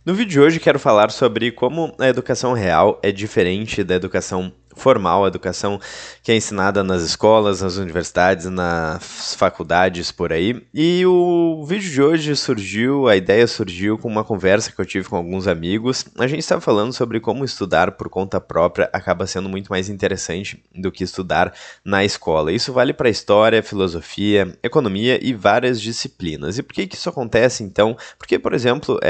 No vídeo de hoje quero falar sobre como a educação real é diferente da educação formal, a educação que é ensinada nas escolas, nas universidades, nas faculdades por aí. E o vídeo de hoje a ideia surgiu com uma conversa que eu tive com alguns amigos. A gente estava falando sobre como estudar por conta própria acaba sendo muito mais interessante do que estudar na escola. Isso vale para história, filosofia, economia e várias disciplinas. E por que isso acontece então? Porque, por exemplo,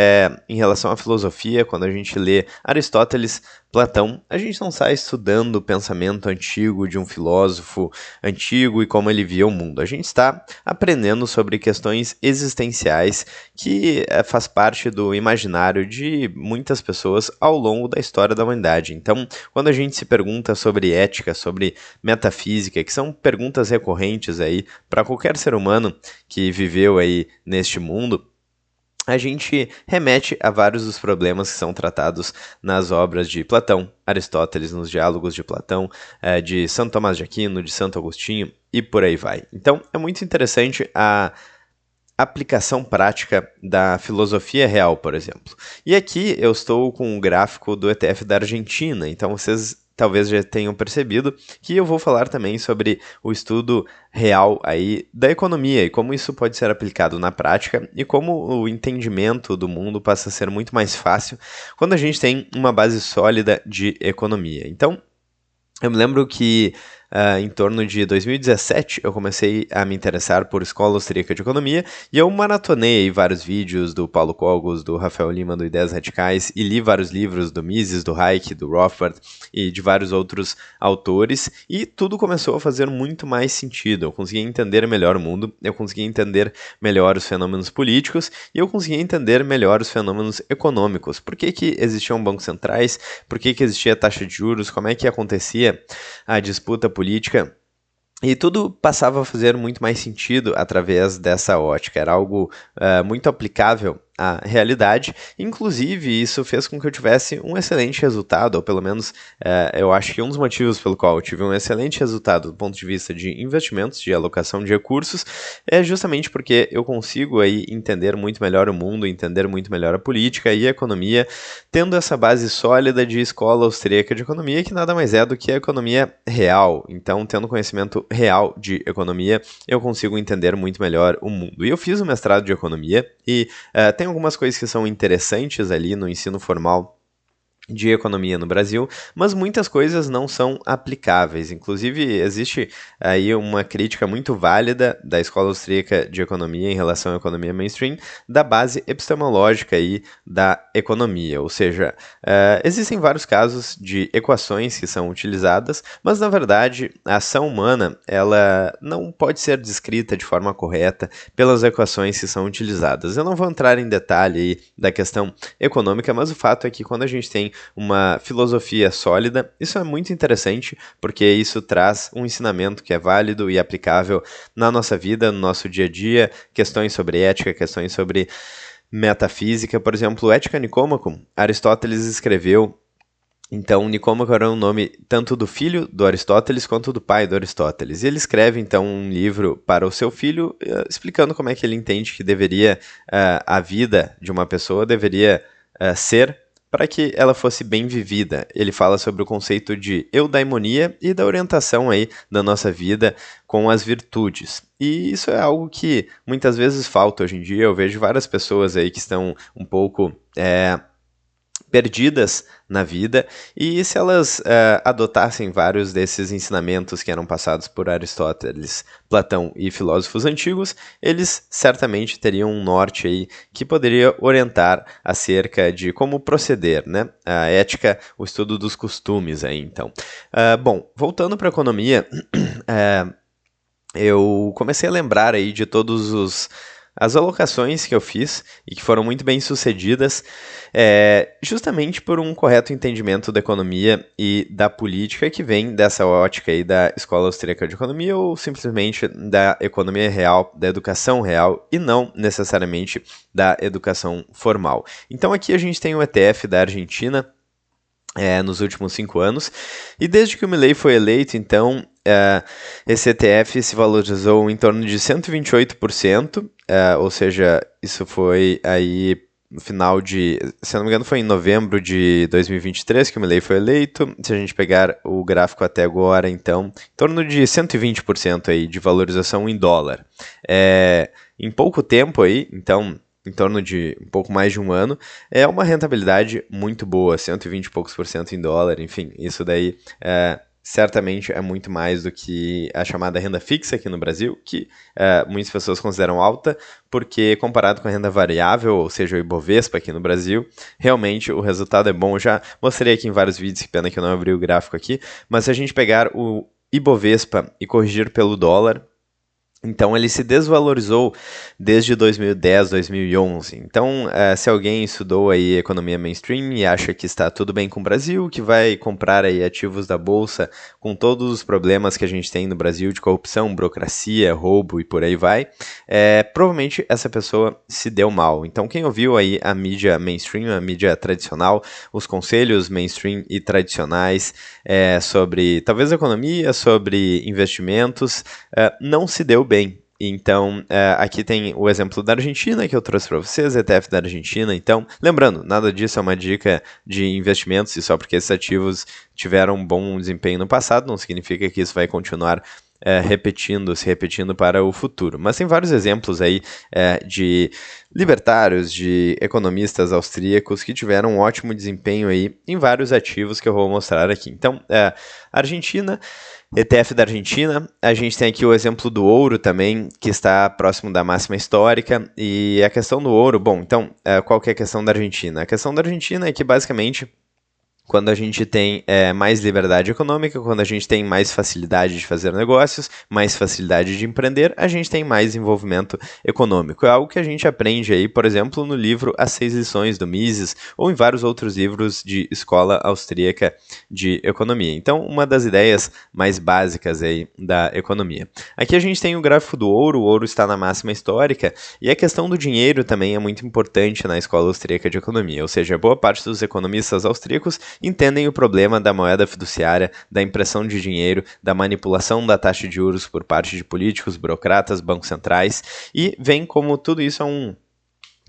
em relação à filosofia, quando a gente lê Aristóteles, Platão, a gente não sai estudando o pensamento antigo de um filósofo antigo e como ele via o mundo. A gente está aprendendo sobre questões existenciais que faz parte do imaginário de muitas pessoas ao longo da história da humanidade. Então, quando a gente se pergunta sobre ética, sobre metafísica, que são perguntas recorrentes aí para qualquer ser humano que viveu aí neste mundo, a gente remete a vários dos problemas que são tratados nas obras de Platão, Aristóteles, nos diálogos de Platão, de Santo Tomás de Aquino, de Santo Agostinho e por aí vai. Então, é muito interessante a aplicação prática da filosofia real, por exemplo. E aqui eu estou com um gráfico do ETF da Argentina, então vocês talvez já tenham percebido que eu vou falar também sobre o estudo real aí da economia e como isso pode ser aplicado na prática e como o entendimento do mundo passa a ser muito mais fácil quando a gente tem uma base sólida de economia. Então, eu me lembro que em torno de 2017 eu comecei a me interessar por escola austríaca de economia e eu maratonei vários vídeos do Paulo Cogos, do Rafael Lima, do Ideias Radicais e li vários livros do Mises, do Hayek, do Rothbard e de vários outros autores e tudo começou a fazer muito mais sentido. Eu conseguia entender melhor o mundo, eu conseguia entender melhor os fenômenos políticos e eu conseguia entender melhor os fenômenos econômicos. Por que existiam bancos centrais? Por que existia taxa de juros? Como é que acontecia a disputa política? E tudo passava a fazer muito mais sentido através dessa ótica. Era algo muito aplicável à realidade. Inclusive, isso fez com que eu tivesse um excelente resultado, ou pelo menos eu acho que um dos motivos pelo qual eu tive um excelente resultado do ponto de vista de investimentos, de alocação de recursos, é justamente porque eu consigo aí entender muito melhor o mundo, entender muito melhor a política e a economia, tendo essa base sólida de escola austríaca de economia, que nada mais é do que a economia real. Então, tendo conhecimento real de economia, eu consigo entender muito melhor o mundo. E eu fiz o mestrado de economia e tem algumas coisas que são interessantes ali no ensino formal de economia no Brasil, mas muitas coisas não são aplicáveis. Inclusive, existe aí uma crítica muito válida da Escola Austríaca de Economia em relação à economia mainstream, da base epistemológica aí da economia. Ou seja, existem vários casos de equações que são utilizadas, mas na verdade a ação humana ela não pode ser descrita de forma correta pelas equações que são utilizadas. Eu não vou entrar em detalhe aí da questão econômica, mas o fato é que quando a gente tem uma filosofia sólida, isso é muito interessante, porque isso traz um ensinamento que é válido e aplicável na nossa vida, no nosso dia a dia, questões sobre ética, questões sobre metafísica. Por exemplo, Ética Nicômaco, Aristóteles escreveu. Então, Nicômaco era o nome tanto do filho do Aristóteles quanto do pai do Aristóteles. E ele escreve, então, um livro para o seu filho, explicando como é que ele entende que deveria, a vida de uma pessoa deveria ser para que ela fosse bem vivida. Ele fala sobre o conceito de eudaimonia e da orientação aí da nossa vida com as virtudes. E isso é algo que muitas vezes falta hoje em dia. Eu vejo várias pessoas aí que estão um pouco perdidas na vida, e se elas adotassem vários desses ensinamentos que eram passados por Aristóteles, Platão e filósofos antigos, eles certamente teriam um norte aí que poderia orientar acerca de como proceder, né? A ética, o estudo dos costumes aí, então. Bom, voltando para a economia, eu comecei a lembrar aí de todos as alocações que eu fiz e que foram muito bem sucedidas, justamente por um correto entendimento da economia e da política que vem dessa ótica aí da Escola Austríaca de Economia ou simplesmente da economia real, da educação real e não necessariamente da educação formal. Então aqui a gente tem o ETF da Argentina, nos últimos 5 anos, e desde que o Milei foi eleito, então, esse ETF se valorizou em torno de 128%, ou seja, isso foi aí no final de, se eu não me engano, foi em novembro de 2023 que o Milei foi eleito. Se a gente pegar o gráfico até agora, então, em torno de 120% aí de valorização em dólar. Em pouco tempo aí, então, em torno de um pouco mais de um ano, é uma rentabilidade muito boa, 120 e poucos por cento em dólar, enfim, isso daí certamente é muito mais do que a chamada renda fixa aqui no Brasil, que muitas pessoas consideram alta, porque comparado com a renda variável, ou seja, o Ibovespa aqui no Brasil, realmente o resultado é bom. Eu já mostrei aqui em vários vídeos, que pena que eu não abri o gráfico aqui, mas se a gente pegar o Ibovespa e corrigir pelo dólar, então ele se desvalorizou desde 2010, 2011. Então, se alguém estudou aí economia mainstream e acha que está tudo bem com o Brasil, que vai comprar aí ativos da bolsa com todos os problemas que a gente tem no Brasil de corrupção, burocracia, roubo e por aí vai, provavelmente essa pessoa se deu mal. Então, quem ouviu aí a mídia mainstream, a mídia tradicional, os conselhos mainstream e tradicionais sobre talvez economia, sobre investimentos, não se deu bem. Então, aqui tem o exemplo da Argentina que eu trouxe para vocês, ETF da Argentina. Então, lembrando, nada disso é uma dica de investimentos, e só porque esses ativos tiveram um bom desempenho no passado, não significa que isso vai continuar se repetindo para o futuro. Mas tem vários exemplos aí de libertários, de economistas austríacos que tiveram um ótimo desempenho aí em vários ativos que eu vou mostrar aqui. Então, Argentina, ETF da Argentina, a gente tem aqui o exemplo do ouro também, que está próximo da máxima histórica, e a questão do ouro, bom, então, qual que é a questão da Argentina? A questão da Argentina é que, basicamente, quando a gente tem mais liberdade econômica, quando a gente tem mais facilidade de fazer negócios, mais facilidade de empreender, a gente tem mais desenvolvimento econômico. É algo que a gente aprende aí, por exemplo, no livro As 6 Lições do Mises, ou em vários outros livros de escola austríaca de economia. Então, uma das ideias mais básicas aí da economia. Aqui a gente tem o gráfico do ouro, o ouro está na máxima histórica, e a questão do dinheiro também é muito importante na escola austríaca de economia, ou seja, boa parte dos economistas austríacos entendem o problema da moeda fiduciária, da impressão de dinheiro, da manipulação da taxa de juros por parte de políticos, burocratas, bancos centrais, e veem como tudo isso é um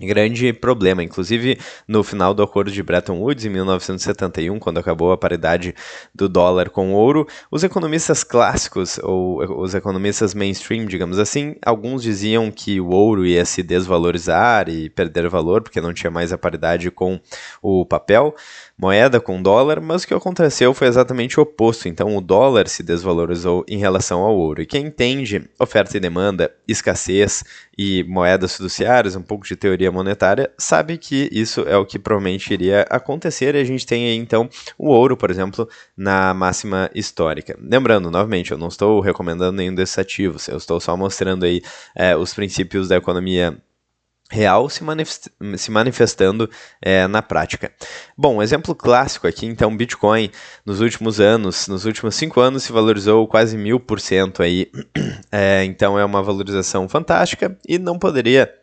grande problema. Inclusive, no final do acordo de Bretton Woods, em 1971, quando acabou a paridade do dólar com o ouro, os economistas clássicos, ou os economistas mainstream, digamos assim, alguns diziam que o ouro ia se desvalorizar e perder valor, porque não tinha mais a paridade com o papel, moeda com dólar, mas o que aconteceu foi exatamente o oposto. Então, o dólar se desvalorizou em relação ao ouro. E quem entende oferta e demanda, escassez e moedas fiduciárias, um pouco de teoria monetária, sabe que isso é o que provavelmente iria acontecer, e a gente tem aí, então, o ouro, por exemplo, na máxima histórica. Lembrando, novamente, eu não estou recomendando nenhum desses ativos, eu estou só mostrando aí os princípios da economia real se manifestando na prática. Bom, exemplo clássico aqui, então, Bitcoin, nos últimos anos, nos últimos 5 anos, se valorizou quase 1000% aí, então é uma valorização fantástica e não poderia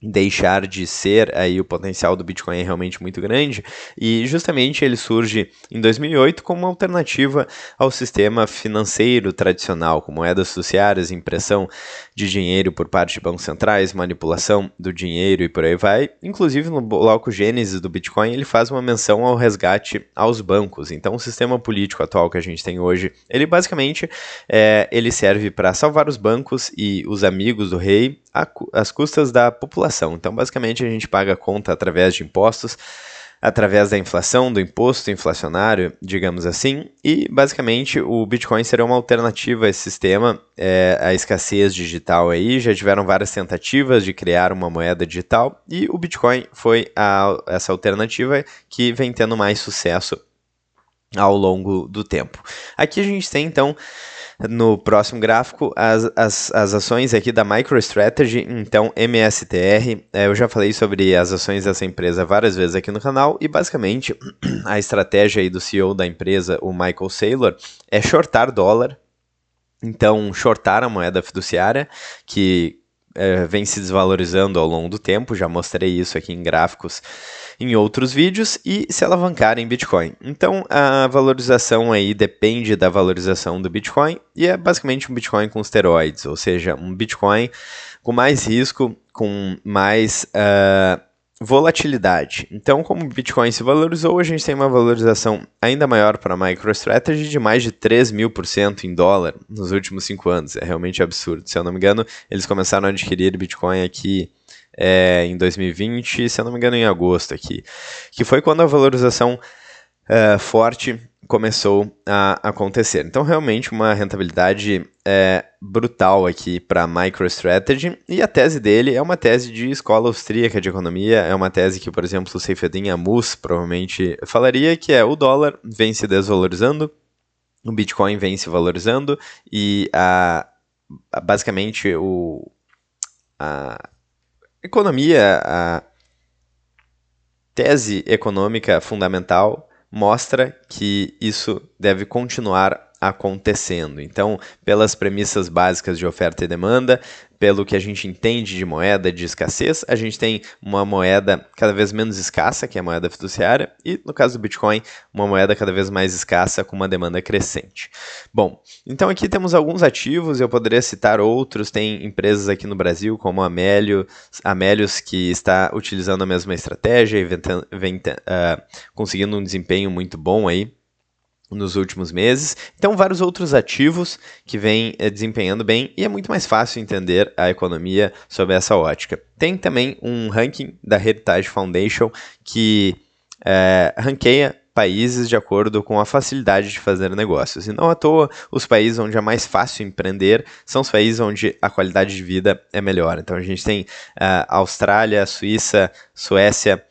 deixar de ser aí, o potencial do Bitcoin é realmente muito grande, e justamente ele surge em 2008 como uma alternativa ao sistema financeiro tradicional, com moedas fiduciárias, impressão de dinheiro por parte de bancos centrais, manipulação do dinheiro e por aí vai. Inclusive, no bloco Gênesis do Bitcoin, ele faz uma menção ao resgate aos bancos. Então, o sistema político atual que a gente tem hoje, ele basicamente ele serve para salvar os bancos e os amigos do rei às custas da população. Então, basicamente, a gente paga a conta através de impostos, através da inflação, do imposto inflacionário, digamos assim, e basicamente o Bitcoin será uma alternativa a esse sistema, a escassez digital aí, já tiveram várias tentativas de criar uma moeda digital, e o Bitcoin foi essa alternativa que vem tendo mais sucesso ao longo do tempo. Aqui a gente tem, então, no próximo gráfico, as ações aqui da MicroStrategy, então MSTR. Eu já falei sobre as ações dessa empresa várias vezes aqui no canal, e basicamente a estratégia aí do CEO da empresa, o Michael Saylor, é shortar dólar, então shortar a moeda fiduciária, que vem se desvalorizando ao longo do tempo, já mostrei isso aqui em gráficos em outros vídeos, e se alavancar em Bitcoin. Então, a valorização aí depende da valorização do Bitcoin, e é basicamente um Bitcoin com esteroides, ou seja, um Bitcoin com mais risco, com mais volatilidade. Então, como o Bitcoin se valorizou, a gente tem uma valorização ainda maior para a MicroStrategy de mais de 3.000% em dólar nos últimos 5 anos. É realmente absurdo. Se eu não me engano, eles começaram a adquirir Bitcoin aqui em 2020, se eu não me engano, em agosto aqui, que foi quando a valorização forte começou a acontecer. Então, realmente, uma rentabilidade brutal aqui para a MicroStrategy, e a tese dele é uma tese de escola austríaca de economia, é uma tese que, por exemplo, o Saifeddin Ammous provavelmente falaria, que é o dólar vem se desvalorizando, o Bitcoin vem se valorizando, e basicamente a economia, a tese econômica fundamental mostra que isso deve continuar acontecendo. Então, pelas premissas básicas de oferta e demanda, pelo que a gente entende de moeda de escassez, a gente tem uma moeda cada vez menos escassa, que é a moeda fiduciária, e no caso do Bitcoin, uma moeda cada vez mais escassa com uma demanda crescente. Bom, então aqui temos alguns ativos, eu poderia citar outros, tem empresas aqui no Brasil como a Amélios, que está utilizando a mesma estratégia e vem conseguindo um desempenho muito bom aí nos últimos meses. Então, vários outros ativos que vêm desempenhando bem, e é muito mais fácil entender a economia sob essa ótica. Tem também um ranking da Heritage Foundation que ranqueia países de acordo com a facilidade de fazer negócios. E não à toa, os países onde é mais fácil empreender são os países onde a qualidade de vida é melhor. Então, a gente tem Austrália, Suíça, Suécia,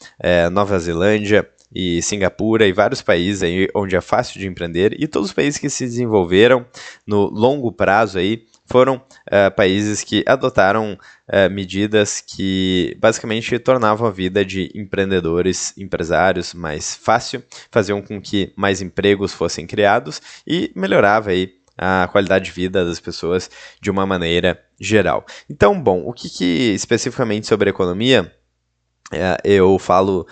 Nova Zelândia e Singapura e vários países aí onde é fácil de empreender, e todos os países que se desenvolveram no longo prazo aí foram países que adotaram medidas que basicamente tornavam a vida de empreendedores, empresários mais fácil, faziam com que mais empregos fossem criados e melhorava aí a qualidade de vida das pessoas de uma maneira geral. Então, bom, o que especificamente sobre economia eu falo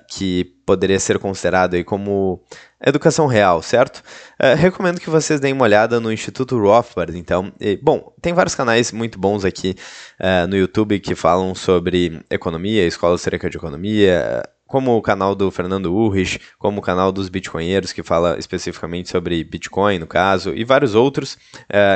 que poderia ser considerado aí como educação real, certo? Recomendo que vocês deem uma olhada no Instituto Rothbard, então. Bom, tem vários canais muito bons aqui no YouTube que falam sobre economia, escola austríaca de economia, como o canal do Fernando Urrich, como o canal dos Bitcoinheiros, que fala especificamente sobre Bitcoin, no caso, e vários outros.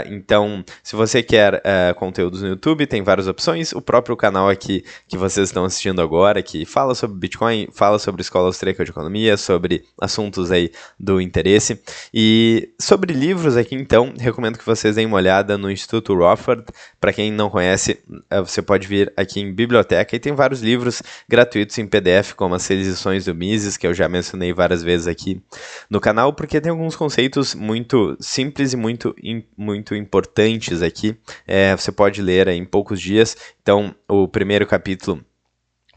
Então, se você quer conteúdos no YouTube, tem várias opções. O próprio canal aqui que vocês estão assistindo agora, que fala sobre Bitcoin, fala sobre escola austríaca de economia, sobre assuntos aí do interesse. E sobre livros aqui, então, recomendo que vocês deem uma olhada no Instituto Rothbard. Para quem não conhece, você pode vir aqui em biblioteca, e tem vários livros gratuitos em PDF, como as 6 lições do Mises, que eu já mencionei várias vezes aqui no canal, porque tem alguns conceitos muito simples e muito importantes aqui. Você pode ler em poucos dias. Então, o primeiro capítulo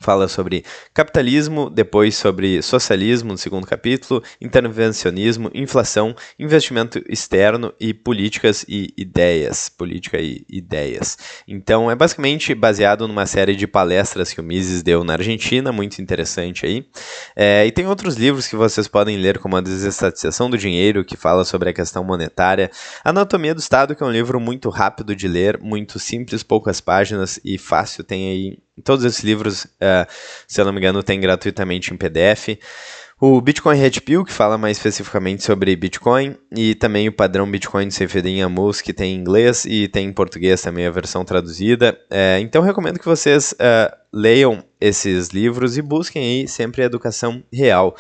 fala sobre capitalismo, depois sobre socialismo no segundo capítulo, intervencionismo, inflação, investimento externo e políticas e ideias. Política e ideias. Então, é basicamente baseado numa série de palestras que o Mises deu na Argentina, muito interessante aí. E tem outros livros que vocês podem ler, como A Desestatização do Dinheiro, que fala sobre a questão monetária, Anatomia do Estado, que é um livro muito rápido de ler, muito simples, poucas páginas e fácil, tem aí todos esses livros, se eu não me engano, tem gratuitamente em PDF. O Bitcoin Red Pill, que fala mais especificamente sobre Bitcoin, e também o padrão Bitcoin de Saifeddin Ammous, que tem em inglês e tem em português também a versão traduzida. Então, recomendo que vocês leiam esses livros e busquem aí sempre a educação real.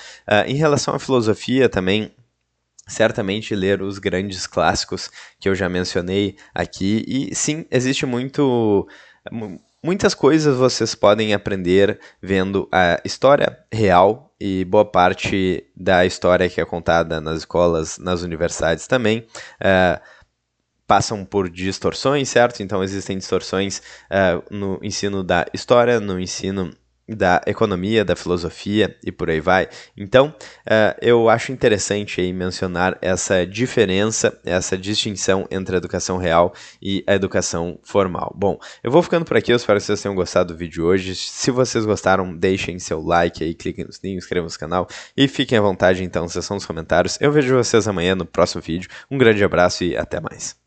Em relação à filosofia também, certamente ler os grandes clássicos que eu já mencionei aqui. E sim, existe muitas coisas vocês podem aprender vendo a história real, e boa parte da história que é contada nas escolas, nas universidades também, passam por distorções, certo? Então existem distorções no ensino da história, no ensino da economia, da filosofia e por aí vai. Então, eu acho interessante aí mencionar essa diferença, essa distinção entre a educação real e a educação formal. Bom, eu vou ficando por aqui, eu espero que vocês tenham gostado do vídeo hoje. Se vocês gostaram, deixem seu like aí, cliquem no sininho, inscrevam-se no canal e fiquem à vontade então na seção dos comentários. Eu vejo vocês amanhã no próximo vídeo. Um grande abraço e até mais.